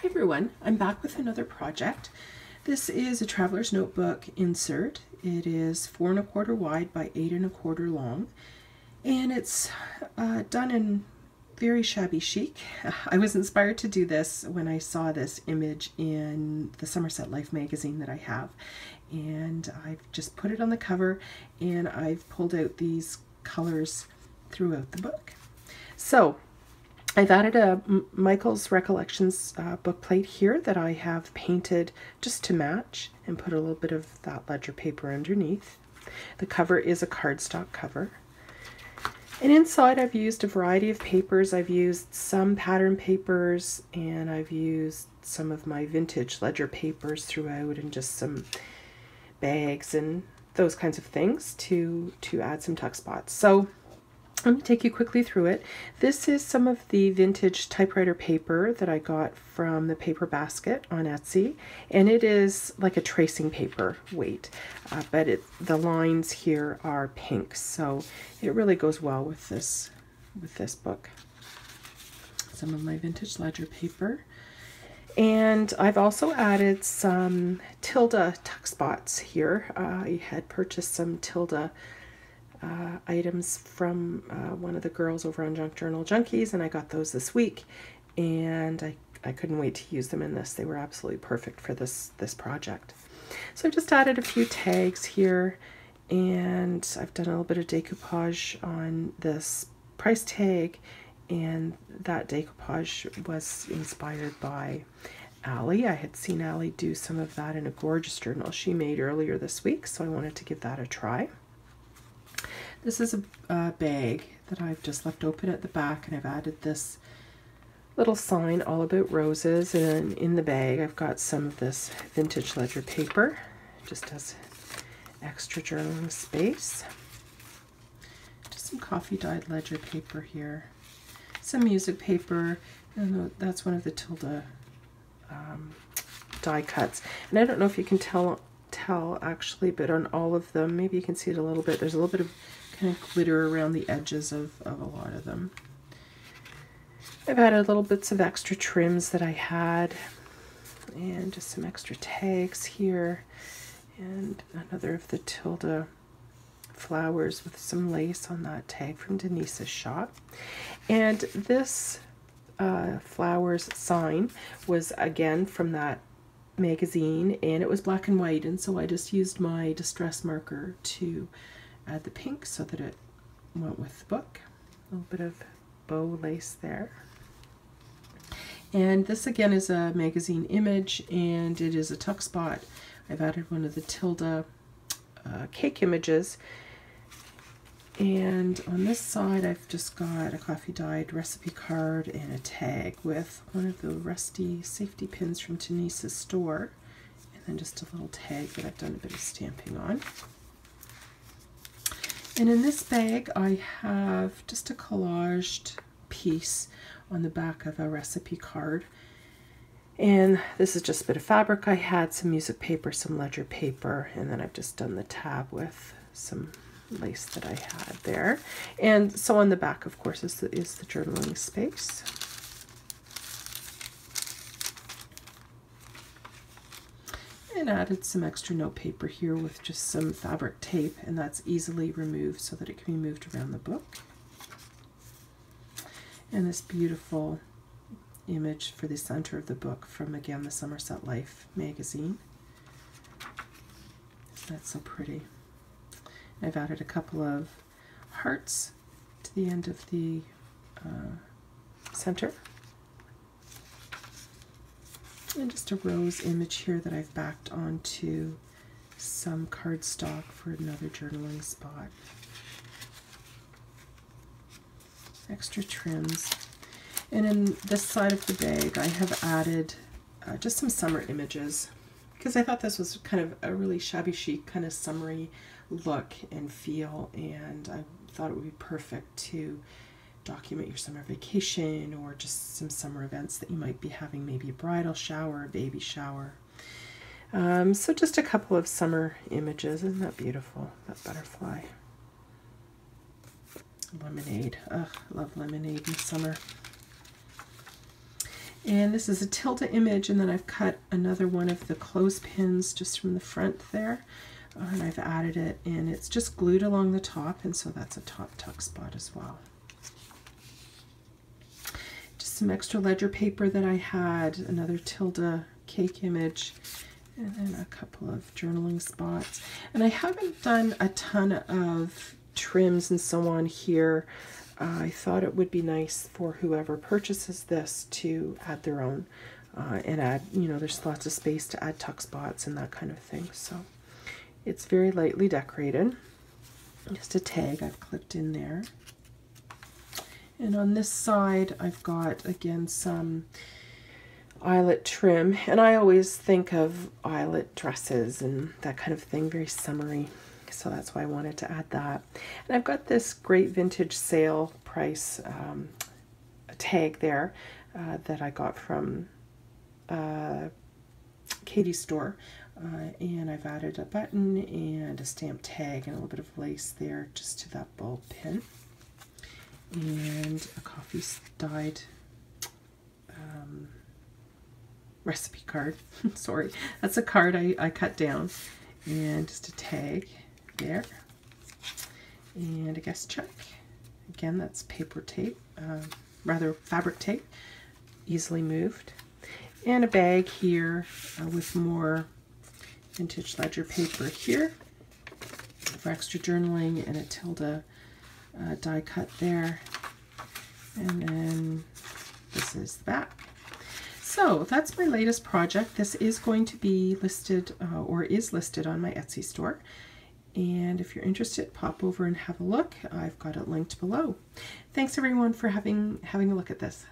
Hi everyone, I'm back with another project. This is a traveler's notebook insert. It is 4 1/4 wide by 8 1/4 long, and it's done in very shabby chic. I was inspired to do this when I saw this image in the Somerset Life magazine that I have, and I've just put it on the cover and I've pulled out these colors throughout the book. So I've added a Michael's Recollections book plate here that I have painted just to match and put a little bit of that ledger paper underneath. The cover is a cardstock cover. And inside I've used a variety of papers. I've used some pattern papers and I've used some of my vintage ledger papers throughout and just some bags and those kinds of things to add some tuck spots. So let me take you quickly through it. This is some of the vintage typewriter paper that I got from the Paper Basket on Etsy, and it is like a tracing paper weight, but the lines here are pink, so it really goes well with this book. Some of my vintage ledger paper. And I've also added some Tilda tuck spots here. I had purchased some Tilda items from one of the girls over on Junk Journal Junkies, and I got those this week, and I couldn't wait to use them in this. They were absolutely perfect for this project. So I've just added a few tags here, and I've done a little bit of decoupage on this price tag, and that decoupage was inspired by Allie. I had seen Allie do some of that in a gorgeous journal she made earlier this week, so I wanted to give that a try. This is a bag that I've just left open at the back, and I've added this little sign all about roses, and in the bag I've got some of this vintage ledger paper, just as extra journaling space. Just some coffee dyed ledger paper here, some music paper, and that's one of the Tilda die cuts. And I don't know if you can tell actually, but on all of them, maybe you can see it a little bit, there's a little bit of kind of glitter around the edges of a lot of them. I've added little bits of extra trims that I had, and just some extra tags here, and another of the Tilda flowers with some lace on that tag from Denise's shop. And this flowers sign was again from that magazine, and it was black and white, and so I just used my distress marker to add the pink so that it went with the book. A little bit of bow lace there. And this again is a magazine image, and it is a tuck spot. I've added one of the Tilda cake images, and on this side I've just got a coffee dyed recipe card and a tag with one of the rusty safety pins from Denise's store, and then just a little tag that I've done a bit of stamping on. And in this bag I have just a collaged piece on the back of a recipe card, and this is just a bit of fabric I had, some music paper, some ledger paper, and then I've just done the tab with some lace that I had there. And so on the back, of course, is the journaling space. And added some extra note paper here with just some fabric tape, and that's easily removed so that it can be moved around the book. And this beautiful image for the center of the book from, again, the Somerset Life magazine. That's so pretty. I've added a couple of hearts to the end of the center. And just a rose image here that I've backed onto some cardstock for another journaling spot. Extra trims. And in this side of the bag I have added just some summer images, because I thought this was kind of a really shabby chic, kind of summery look and feel, and I thought it would be perfect to document your summer vacation or just some summer events that you might be having, maybe a bridal shower, a baby shower. So just a couple of summer images. Isn't that beautiful, that butterfly? Lemonade. Ugh, I love lemonade in summer. And this is a tilde image, and then I've cut another one of the clothespins just from the front there. And I've added it, and it's just glued along the top, and so that's a top tuck spot as well. Just some extra ledger paper that I had, another tilde cake image, and then a couple of journaling spots. And I haven't done a ton of trims and so on here. I thought it would be nice for whoever purchases this to add their own and add, you know, there's lots of space to add tuck spots and that kind of thing. So it's very lightly decorated. Just a tag I've clipped in there. And on this side, I've got, again, some eyelet trim. And I always think of eyelet dresses and that kind of thing, very summery. So that's why I wanted to add that. And I've got this great vintage sale price tag there that I got from Katie's store. And I've added a button and a stamp tag and a little bit of lace there just to that bulb pin. And a coffee dyed recipe card. Sorry, that's a card I cut down. And just a tag there. And a guest check. Again, that's paper tape, rather fabric tape, easily moved. And a bag here with more vintage ledger paper here for extra journaling, and a tilde die cut there. And then this is the back. So that's my latest project. This is going to be listed or is listed on my Etsy store. And if you're interested, pop over and have a look. I've got it linked below. Thanks everyone for having a look at this.